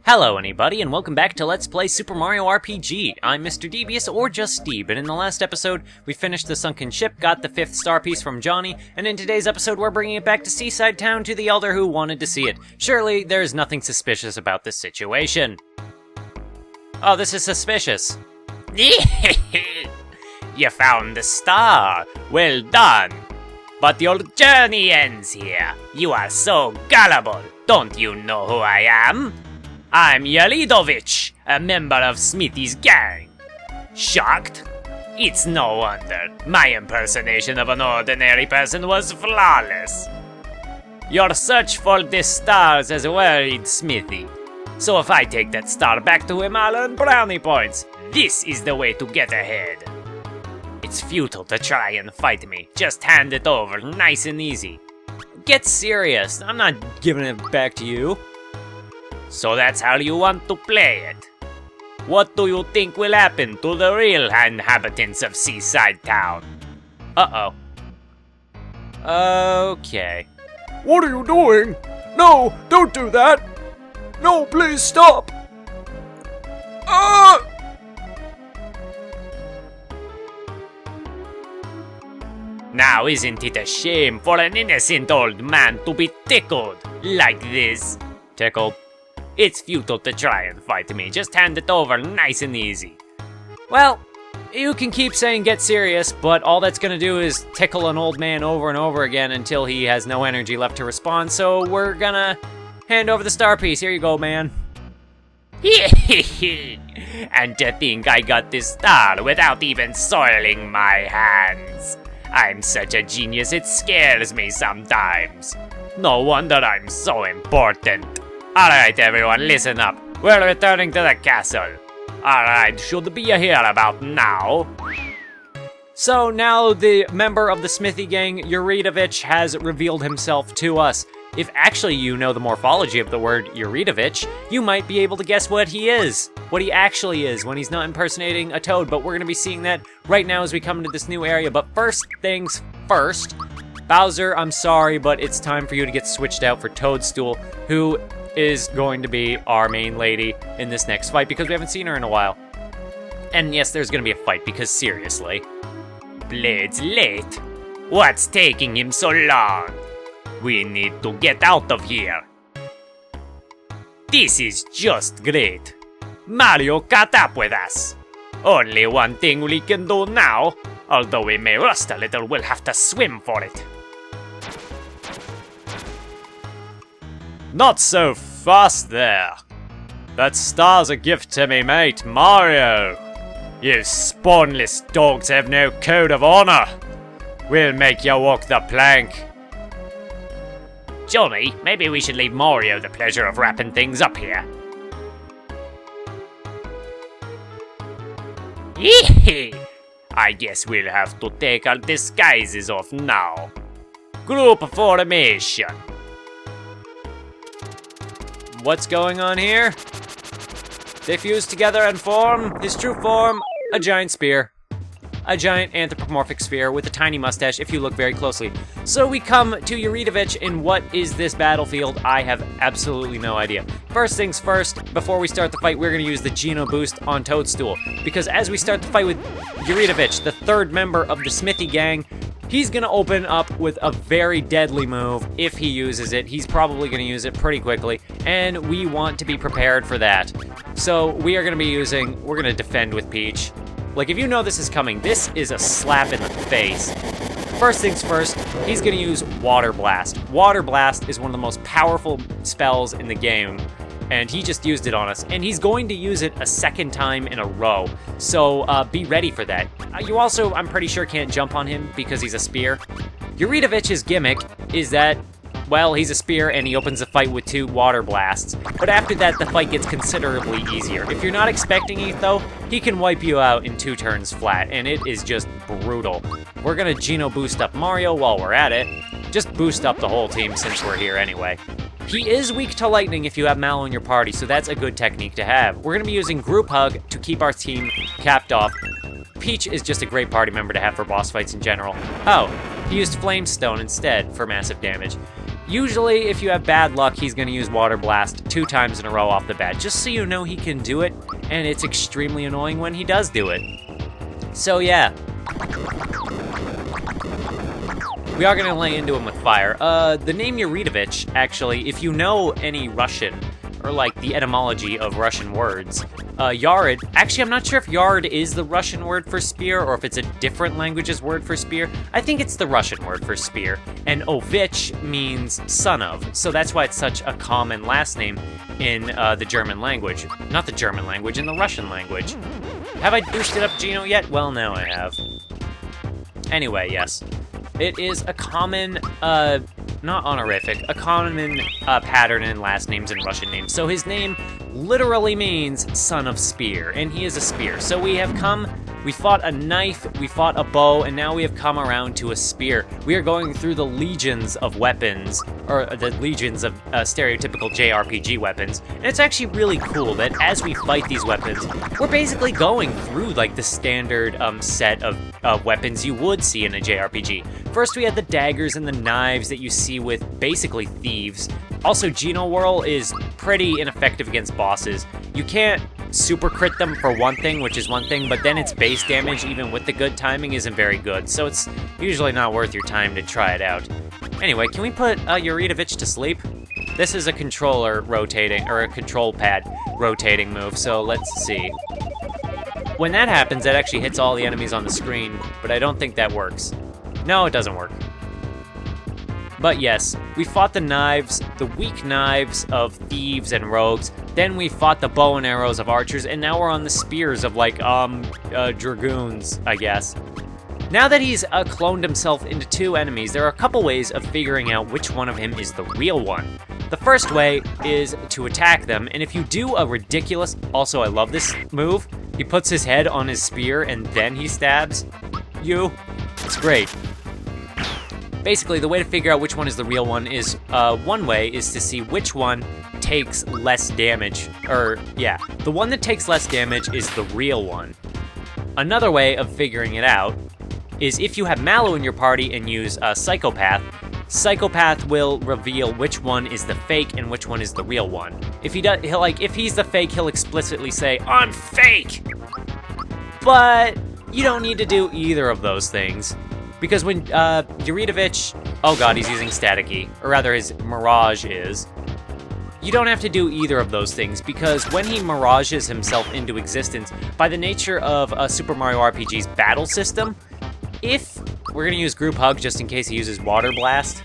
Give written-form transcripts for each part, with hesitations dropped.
Hello anybody, and welcome back to Let's Play Super Mario RPG. I'm Mr. Devious, or just Steve, and in the last episode, we finished the sunken ship, got the 5th star piece from Johnny, and in today's episode, we're bringing it back to Seaside Town to the Elder who wanted to see it. Surely, there's nothing suspicious about this situation. Oh, this is suspicious. You found the star. Well done. But your journey ends here. You are so gullible. Don't you know who I am? I'm Yaridovich, a member of Smithy's gang. Shocked? It's no wonder. My impersonation of an ordinary person was flawless. Your search for this star has worried Smithy. So if I take that star back to him, I'll earn brownie points. This is the way to get ahead. It's futile to try and fight me. Just hand it over, nice and easy. Get serious. I'm not giving it back to you. So that's how you want to play it. What do you think will happen to the real inhabitants of Seaside Town? Uh-oh. Okay. What are you doing? No, don't do that! No, please stop! Ah! Now isn't it a shame for an innocent old man to be tickled like this? Tickled. It's futile to try and fight me. Just hand it over nice and easy. Well, you can keep saying get serious, but all that's gonna do is tickle an old man over and over again until he has no energy left to respond, so we're gonna hand over the star piece. Here you go, man. And to think I got this star without even soiling my hands. I'm such a genius, it scares me sometimes. No wonder I'm so important. Alright everyone, listen up. We're returning to the castle. Alright, should be here about now. So now the member of the Smithy gang, Yaridovich, has revealed himself to us. If actually you know the morphology of the word Yaridovich, you might be able to guess what he is. What he actually is when he's not impersonating a toad, but we're going to be seeing that right now as we come into this new area. But first things first, Bowser, I'm sorry, but it's time for you to get switched out for Toadstool, who is going to be our main lady in this next fight because we haven't seen her in a while. And yes, there's going to be a fight because seriously. Blade's late. What's taking him so long? We need to get out of here. This is just great. Mario caught up with us. Only one thing we can do now, although we may rust a little, we'll have to swim for it. Not so fast there. That star's a gift to me mate, Mario. You spawnless dogs have no code of honor. We'll make you walk the plank. Johnny, maybe we should leave Mario the pleasure of wrapping things up here. I guess we'll have to take our disguises off now. Group formation. What's going on here? They fuse together and form his true form, a giant spear. A giant anthropomorphic sphere with a tiny mustache if you look very closely. So we come to Yaridovich in what is this battlefield? I have absolutely no idea. First things first, before we start the fight, we're going to use the Geno boost on Toadstool. Because as we start the fight with Yaridovich, the third member of the Smithy gang, he's going to open up with a very deadly move if he uses it. He's probably going to use it pretty quickly, and we want to be prepared for that. So we are going to be using, we're going to defend with Peach. Like, if you know this is coming, this is a slap in the face. First things first, he's gonna use Water Blast. Water Blast is one of the most powerful spells in the game, and he just used it on us. And he's going to use it a second time in a row, so be ready for that. You also, I'm pretty sure, can't jump on him because he's a spear. Yaridovich's gimmick is that, well, he's a spear and he opens the fight with 2 water blasts. But after that, the fight gets considerably easier. If you're not expecting it, though, he can wipe you out in 2 turns flat, and it is just brutal. We're gonna Geno boost up Mario while we're at it. Just boost up the whole team since we're here anyway. He is weak to lightning if you have Mallow in your party, so that's a good technique to have. We're gonna be using Group Hug to keep our team capped off. Peach is just a great party member to have for boss fights in general. Oh, he used Flame Stone instead for massive damage. Usually, if you have bad luck, he's going to use Water Blast 2 times in a row off the bat, just so you know he can do it, and it's extremely annoying when he does do it. So yeah. We are going to lay into him with fire. The name Yaridovich, actually, if you know any Russian, or like the etymology of Russian words, Yarid, actually I'm not sure if Yarid is the Russian word for spear or if it's a different language's word for spear. I think it's the Russian word for spear. And Ovich means son of, so that's why it's such a common last name in the German language. Not the German language, in the Russian language. Have I boosted up Gino yet? Well, now I have. Anyway, yes. It is a common, not honorific, a common pattern in last names and Russian names. So his name literally means son of spear, and he is a spear. So we fought a knife, we fought a bow, and now we have come around to a spear. We are going through the legions of weapons, or the legions of stereotypical JRPG weapons, and it's actually really cool that as we fight these weapons, we're basically going through like the standard set of weapons you would see in a JRPG. First we had the daggers and the knives that you see with basically thieves. Also, Geno Whirl is pretty ineffective against bosses. You can't super crit them for one thing, which is one thing, but then its base damage, even with the good timing, isn't very good, so it's usually not worth your time to try it out. Anyway, can we put Yaridovich to sleep? This is a controller rotating, or a control pad rotating move, so let's see. When that happens, that actually hits all the enemies on the screen, but I don't think that works. No, it doesn't work. But yes, we fought the knives, the weak knives of thieves and rogues, then we fought the bow and arrows of archers, and now we're on the spears of like, dragoons, I guess. Now that he's cloned himself into 2 enemies, there are a couple ways of figuring out which one of him is the real one. The first way is to attack them, and if you do a ridiculous, also I love this move, he puts his head on his spear and then he stabs you. It's great. Basically, the way to figure out which one is the real one is, one way is to see which one takes less damage, the one that takes less damage is the real one. Another way of figuring it out is if you have Mallow in your party and use Psychopath, Psychopath will reveal which one is the fake and which one is the real one. If he's the fake, he'll explicitly say, "I'm fake!" But you don't need to do either of those things. Because when Yaridovich, oh god, he's using Staticky, or rather his Mirage is, you don't have to do either of those things, because when he mirages himself into existence, by the nature of Super Mario RPG's battle system, if, we're going to use Group Hug just in case he uses Water Blast,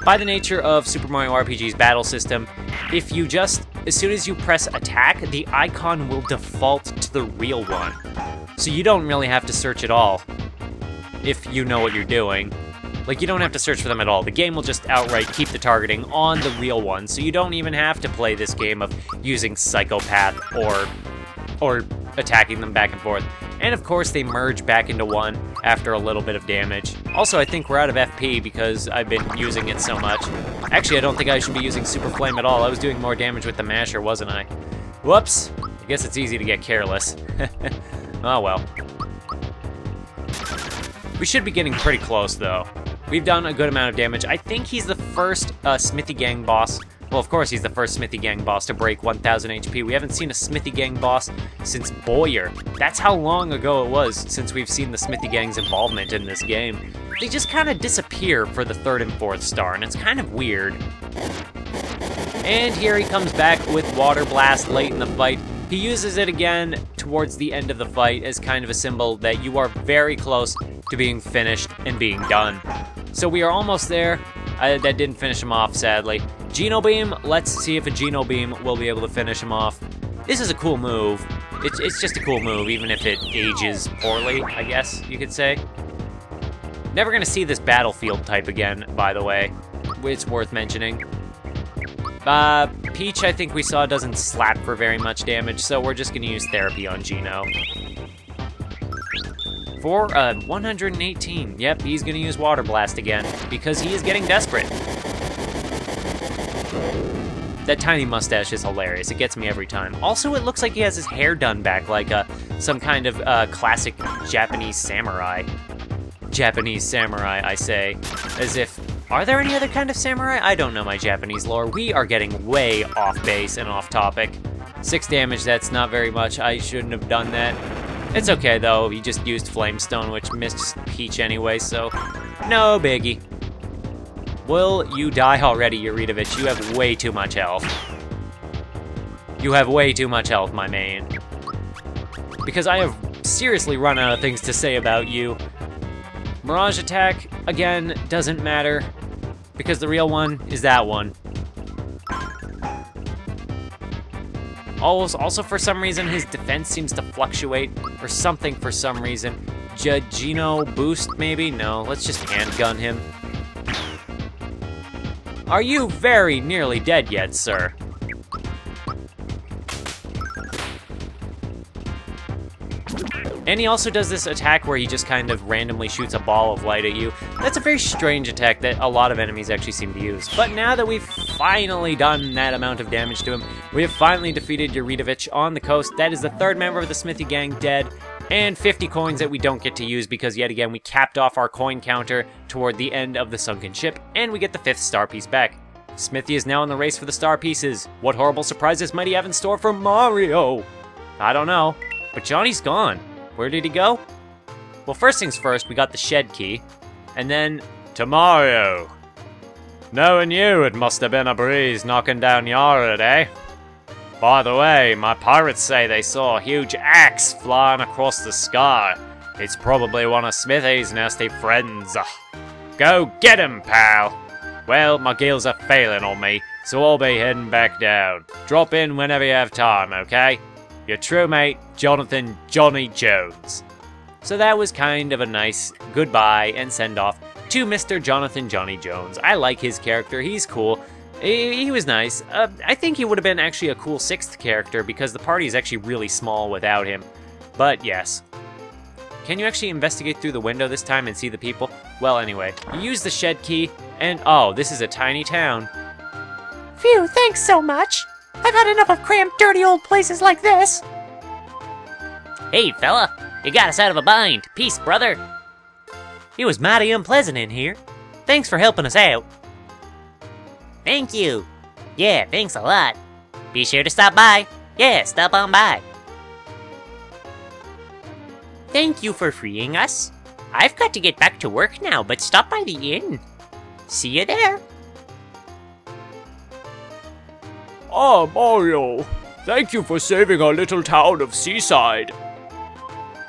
by the nature of Super Mario RPG's battle system, if you just, as soon as you press attack, the icon will default to the real one. So you don't really have to search at all. If you know what you're doing. Like, you don't have to search for them at all. The game will just outright keep the targeting on the real one, so you don't even have to play this game of using Psychopath or attacking them back and forth. And of course, they merge back into one after a little bit of damage. Also, I think we're out of FP because I've been using it so much. Actually, I don't think I should be using Super Flame at all. I was doing more damage with the masher, wasn't I? Whoops. I guess it's easy to get careless. Oh well. We should be getting pretty close, though. We've done a good amount of damage. I think he's the first Smithy Gang boss. Well, of course he's the first Smithy Gang boss to break 1,000 HP. We haven't seen a Smithy Gang boss since Boyer. That's how long ago it was since we've seen the Smithy Gang's involvement in this game. They just kind of disappear for the 3rd and 4th star, and it's kind of weird. And here he comes back with Water Blast late in the fight. He uses it again towards the end of the fight as kind of a symbol that you are very close to being finished and being done. So we are almost there. That didn't finish him off, sadly. Geno Beam, let's see if a Geno Beam will be able to finish him off. This is a cool move. It's just a cool move, even if it ages poorly, I guess you could say. Never gonna see this Battlefield type again, by the way. It's worth mentioning. Peach, I think we saw, doesn't slap for very much damage, so we're just gonna use Therapy on Geno. For 118, yep, he's gonna use Water Blast again, because he is getting desperate. That tiny mustache is hilarious, it gets me every time. Also, it looks like he has his hair done back like some kind of classic Japanese samurai. Japanese samurai, I say, as if Are there any other kind of samurai? I don't know my Japanese lore. We are getting way off base and off topic. 6 damage, that's not very much. I shouldn't have done that. It's okay, though. He just used Flamestone, which missed Peach anyway, so no biggie. Will you die already, Yaridovich? You have way too much health. You have way too much health, my man. Because I have seriously run out of things to say about you. Mirage attack, again, doesn't matter. Because the real one is that one. Also, for some reason, his defense seems to fluctuate, or something for some reason. Judgino boost, maybe? No, let's just handgun him. Are you very nearly dead yet, sir? And he also does this attack where he just kind of randomly shoots a ball of light at you. That's a very strange attack that a lot of enemies actually seem to use. But now that we've finally done that amount of damage to him, we have finally defeated Yaridovich on the coast. That is the 3rd member of the Smithy Gang dead, and 50 coins that we don't get to use because yet again we capped off our coin counter toward the end of the sunken ship, and we get the 5th star piece back. Smithy is now in the race for the star pieces. What horrible surprises might he have in store for Mario? I don't know, but Johnny's gone. Where did he go? Well, first things first, we got the shed key, and then to Mario. Knowing you, it must have been a breeze knocking down Yarid, eh? By the way, my pirates say they saw a huge axe flying across the sky. It's probably one of Smithy's nasty friends. Go get him, pal! Well, my gills are failing on me, so I'll be heading back down. Drop in whenever you have time, okay? Your true mate, Jonathan Johnny Jones. So that was kind of a nice goodbye and send-off to Mr. Jonathan Johnny Jones. I like his character, he's cool. He was nice. I think he would have been actually a cool 6th character because the party is actually really small without him. But yes. Can you actually investigate through the window this time and see the people? Well, anyway, you use the shed key, and oh, this is a tiny town. Phew, thanks so much. I've had enough of cramped, dirty old places like this. Hey, fella, you got us out of a bind. Peace, brother. It was mighty unpleasant in here. Thanks for helping us out. Thank you. Yeah, thanks a lot. Be sure to stop by. Yeah, stop on by. Thank you for freeing us. I've got to get back to work now, but stop by the inn. See you there. Ah, Mario. Thank you for saving our little town of Seaside.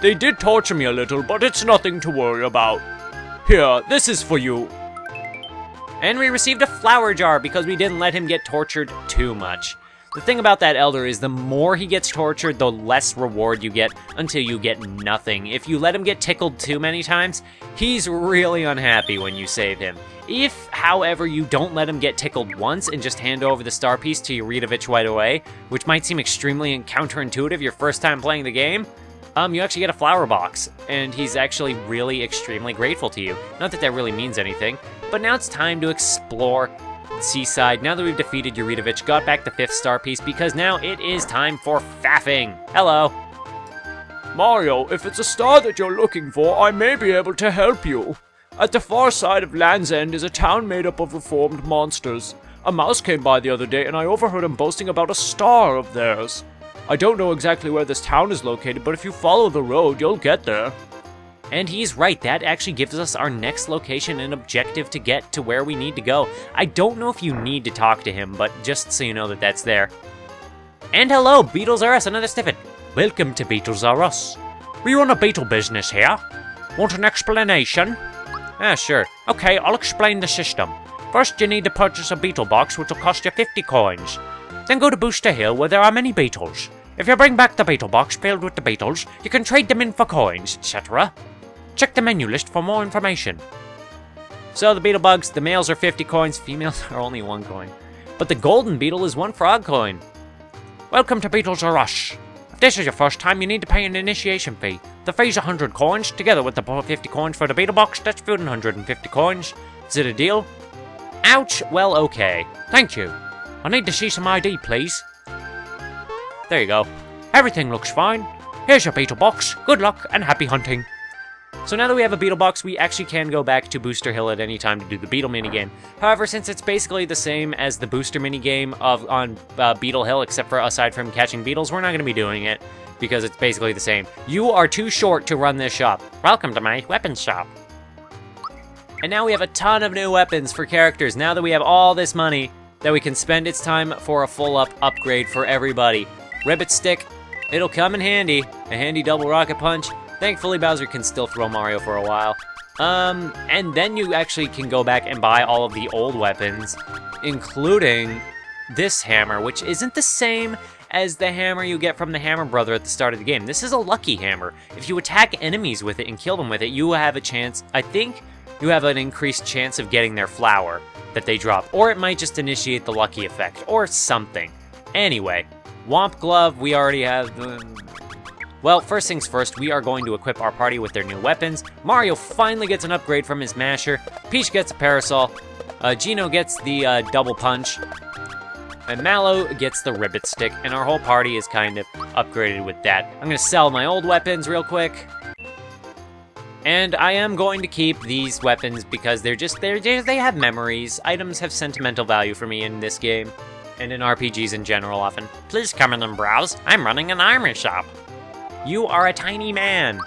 They did torture me a little, but it's nothing to worry about. Here, this is for you. And we received a flower jar because we didn't let him get tortured too much. The thing about that elder is the more he gets tortured, the less reward you get until you get nothing. If you let him get tickled too many times, he's really unhappy when you save him. If, however, you don't let him get tickled once and just hand over the star piece to Yaridovich right away, which might seem extremely counterintuitive your first time playing the game, you actually get a flower box, and he's actually really extremely grateful to you. Not that that really means anything, but now it's time to explore Seaside. Now that we've defeated Yaridovich, got back the 5th star piece, because now it is time for faffing. Hello. Mario, if it's a star that you're looking for, I may be able to help you. At the far side of Land's End is a town made up of reformed monsters. A mouse came by the other day and I overheard him boasting about a star of theirs. I don't know exactly where this town is located, but if you follow the road, you'll get there. And he's right, that actually gives us our next location and objective to get to where we need to go. I don't know if you need to talk to him, but just so you know that that's there. And hello, Beetles R Us, another snippet. Welcome to Beetles R Us. We run a beetle business here. Want an explanation? Ah, sure. Okay, I'll explain the system. First, you need to purchase a beetle box, which will cost you 50 coins. Then go to Booster Hill, where there are many beetles. If you bring back the beetle box filled with the beetles, you can trade them in for coins, etc. Check the menu list for more information. So the beetle bugs, the males are 50 coins, females are only 1 coin. But the golden beetle is 1 frog coin. Welcome to Beetles R Us. If this is your first time, you need to pay an initiation fee. The fee's 100 coins, together with the 50 coins for the beetle box, that's 150 coins. Is it a deal? Ouch, well, okay. Thank you. I need to see some ID, please. There you go. Everything looks fine. Here's your beetle box. Good luck and happy hunting. So now that we have a Beetle Box, we actually can go back to Booster Hill at any time to do the Beetle minigame. However, since it's basically the same as the Booster minigame on Beetle Hill, except for aside from catching beetles, we're not going to be doing it because it's basically the same. You are too short to run this shop. Welcome to my weapons shop. And now we have a ton of new weapons for characters. Now that we have all this money that we can spend, it's time for a full upgrade for everybody. Ribbit Stick, it'll come in handy. A handy double rocket punch. Thankfully, Bowser can still throw Mario for a while. And then you actually can go back and buy all of the old weapons, including this hammer, which isn't the same as the hammer you get from the Hammer Brother at the start of the game. This is a lucky hammer. If you attack enemies with it and kill them with it, you have a chance, I think, you have an increased chance of getting their flower that they drop. Or it might just initiate the lucky effect, or something. Anyway, Womp Glove, we already have... Well, first things first, we are going to equip our party with their new weapons. Mario finally gets an upgrade from his masher. Peach gets a parasol. Gino gets the double punch. And Mallow gets the ribbit stick. And our whole party is kind of upgraded with that. I'm going to sell my old weapons real quick. And I am going to keep these weapons because they have memories. Items have sentimental value for me in this game. And in RPGs in general often. Please come in and browse. I'm running an armor shop. You are a tiny man.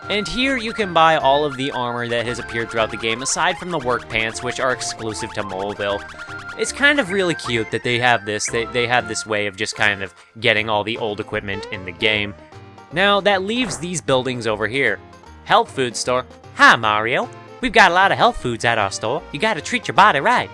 And here you can buy all of the armor that has appeared throughout the game, aside from the work pants, which are exclusive to Moleville. It's kind of really cute that they have this. They have this way of just kind of getting all the old equipment in the game. Now, that leaves these buildings over here. Health food store. Hi, Mario. We've got a lot of health foods at our store. You gotta treat your body right.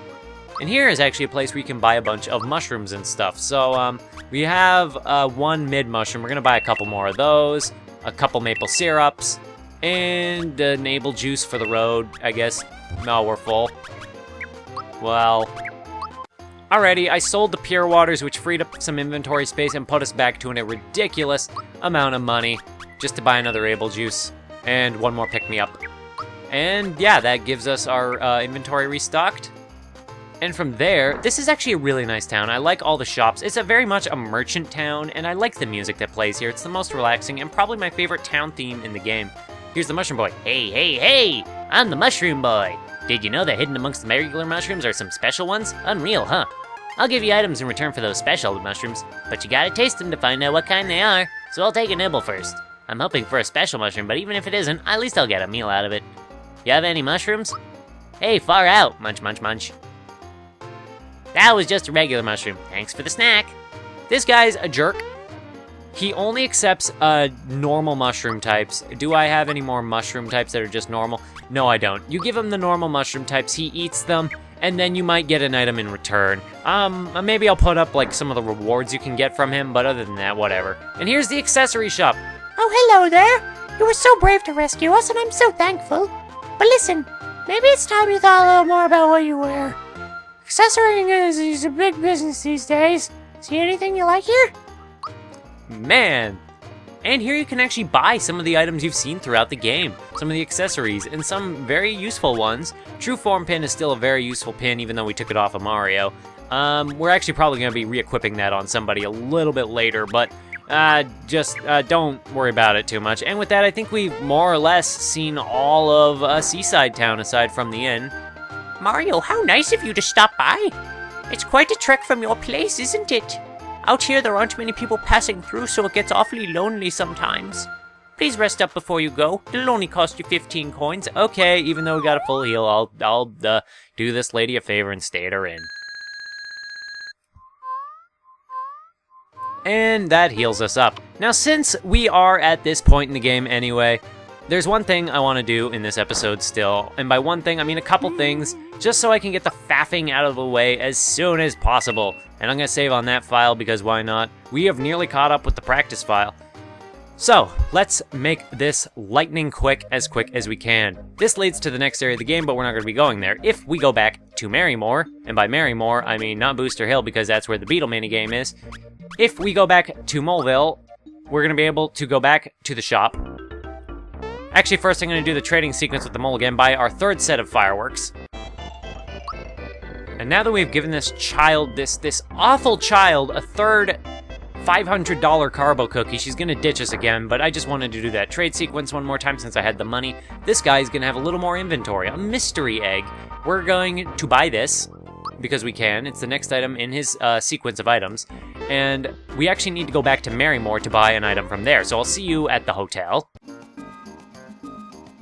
And here is actually a place where you can buy a bunch of mushrooms and stuff. So, we have one mid mushroom. We're gonna buy a couple more of those, a couple maple syrups, and navel juice for the road, I guess. No, we're full. Well, alrighty, I sold the pure waters, which freed up some inventory space and put us back to a ridiculous amount of money just to buy another able juice and one more pick-me-up. And yeah, that gives us our inventory restocked. And from there, this is actually a really nice town. I like all the shops. It's very much a merchant town, and I like the music that plays here. It's the most relaxing and probably my favorite town theme in the game. Here's the Mushroom Boy. Hey, hey, hey! I'm the Mushroom Boy. Did you know that hidden amongst the regular mushrooms are some special ones? Unreal, huh? I'll give you items in return for those special mushrooms, but you gotta taste them to find out what kind they are, so I'll take a nibble first. I'm hoping for a special mushroom, but even if it isn't, at least I'll get a meal out of it. You have any mushrooms? Hey, far out! Munch, munch, munch. That was just a regular mushroom. Thanks for the snack. This guy's a jerk. He only accepts normal mushroom types. Do I have any more mushroom types that are just normal? No, I don't. You give him the normal mushroom types, he eats them, and then you might get an item in return. Maybe I'll put up like some of the rewards you can get from him, but other than that, whatever. And here's the accessory shop. Oh, hello there. You were so brave to rescue us, and I'm so thankful. But listen, maybe it's time you thought a little more about what you wear. Accessorying is a big business these days. See anything you like here? Man. And here you can actually buy some of the items you've seen throughout the game. Some of the accessories, and some very useful ones. True Form Pin is still a very useful pin, even though we took it off of Mario. We're actually probably going to be re-equipping that on somebody a little bit later, but just don't worry about it too much. And with that, I think we've more or less seen all of Seaside Town, aside from the inn. Mario, how nice of you to stop by. It's quite a trek from your place, isn't it? Out here there aren't many people passing through, so it gets awfully lonely sometimes. Please rest up before you go. It'll only cost you 15 coins. Okay, even though we got a full heal, I'll do this lady a favor and stay at her inn. And that heals us up. Now, since we are at this point in the game anyway, there's one thing I want to do in this episode still, and by one thing, I mean a couple things, just so I can get the faffing out of the way as soon as possible. And I'm going to save on that file, because why not? We have nearly caught up with the practice file. So, let's make this lightning quick as we can. This leads to the next area of the game, but we're not going to be going there. If we go back to Marymore, and by Marymore, I mean not Booster Hill, because that's where the Beetle minigame is. If we go back to Moleville, we're going to be able to go back to the shop. Actually, first I'm going to do the trading sequence with the mole again, buy our third set of fireworks. And now that we've given this child, this awful child, a third $500 Carbo Cookie. She's gonna ditch us again, but I just wanted to do that trade sequence one more time since I had the money. This guy's gonna have a little more inventory. A mystery egg. We're going to buy this, because we can. It's the next item in his sequence of items. And we actually need to go back to Marymore to buy an item from there. So I'll see you at the hotel.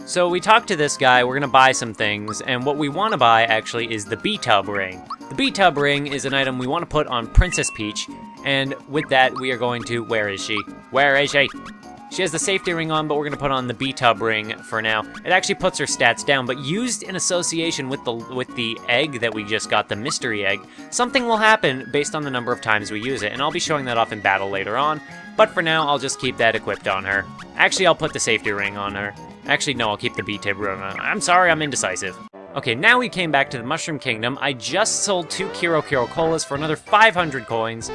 So we talked to this guy, we're gonna buy some things, and what we wanna buy actually is the B-Tub ring. The B-Tub ring is an item we wanna put on Princess Peach, and with that we are going to, where is she? Where is she? She has the safety ring on, but we're gonna put on the B-Tub ring for now. It actually puts her stats down, but used in association with the egg that we just got, the mystery egg, something will happen based on the number of times we use it, and I'll be showing that off in battle later on, but for now I'll just keep that equipped on her. Actually, I'll put the safety ring on her. Actually, no, I'll keep the B-Tub ring on. I'm sorry, I'm indecisive. Okay, now we came back to the Mushroom Kingdom. I just sold 2 Kiro Colas for another 500 coins,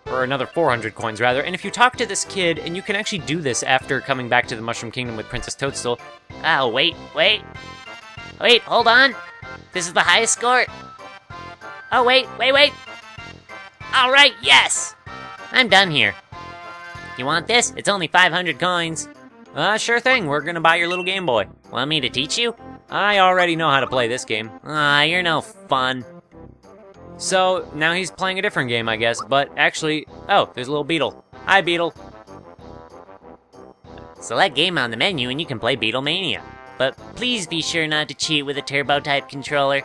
or another 400 coins rather, and if you talk to this kid, and you can actually do this after coming back to the Mushroom Kingdom with Princess Toadstool. Oh, wait, hold on. This is the highest score. Oh, wait. All right, yes. I'm done here. You want this? It's only 500 coins. Sure thing, we're gonna buy your little Game Boy. Want me to teach you? I already know how to play this game. You're no fun. So, now he's playing a different game, I guess, but actually... Oh, there's a little Beetle. Hi, Beetle. Select game on the menu and you can play Beetlemania. But please be sure not to cheat with a turbo-type controller.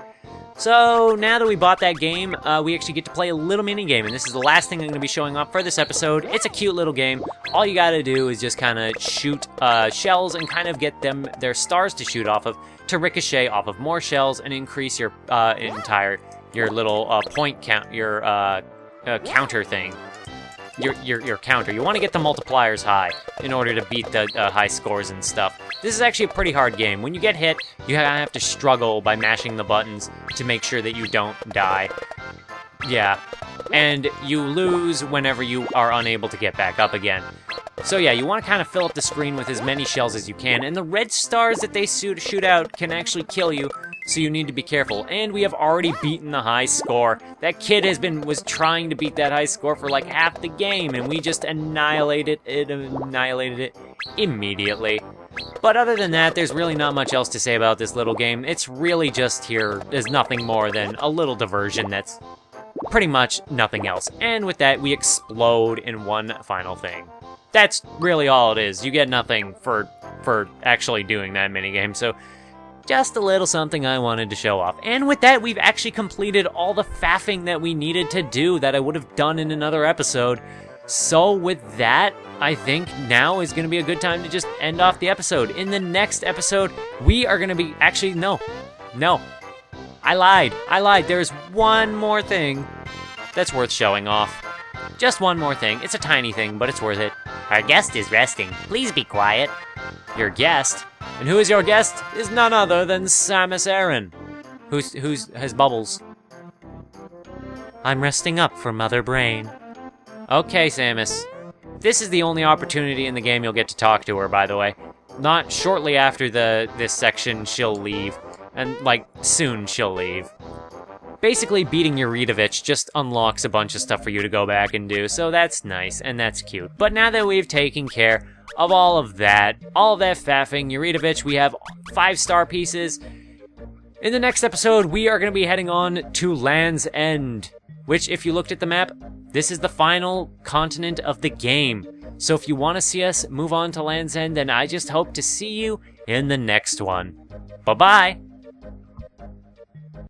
So, now that we bought that game, we actually get to play a little mini-game, and this is the last thing I'm going to be showing off for this episode. It's a cute little game. All you gotta do is just kind of shoot shells and kind of get their stars to shoot off of, to ricochet off of more shells and increase your your little point count, your counter thing. Your counter. You want to get the multipliers high in order to beat the high scores and stuff. This is actually a pretty hard game. When you get hit, you have to struggle by mashing the buttons to make sure that you don't die. Yeah. And you lose whenever you are unable to get back up again. So yeah, you want to kind of fill up the screen with as many shells as you can, and the red stars that they shoot out can actually kill you, so you need to be careful. And we have already beaten the high score. That kid was trying to beat that high score for like half the game, and we just annihilated it immediately. But other than that, there's really not much else to say about this little game. It's really just here as nothing more than a little diversion that's pretty much nothing else. And with that, we explode in one final thing. That's really all it is. You get nothing for actually doing that minigame, so just a little something I wanted to show off. And with that, we've actually completed all the faffing that we needed to do that I would have done in another episode. So with that, I think now is going to be a good time to just end off the episode. In the next episode, we are going to be... Actually, no. I lied. There's one more thing that's worth showing off. Just one more thing. It's a tiny thing, but it's worth it. Our guest is resting. Please be quiet. Your guest? And who is your guest? Is none other than Samus Aran, who has bubbles. I'm resting up for Mother Brain. Okay, Samus. This is the only opportunity in the game you'll get to talk to her, by the way. Not shortly after this section, she'll leave. And, like, soon she'll leave. Basically, beating Yaridovich just unlocks a bunch of stuff for you to go back and do, so that's nice, and that's cute. But now that we've taken care of all of that faffing, Yaridovich, we have 5-star pieces. In the next episode, we are going to be heading on to Land's End, which, if you looked at the map, this is the final continent of the game. So if you want to see us move on to Land's End, then I just hope to see you in the next one. Bye-bye!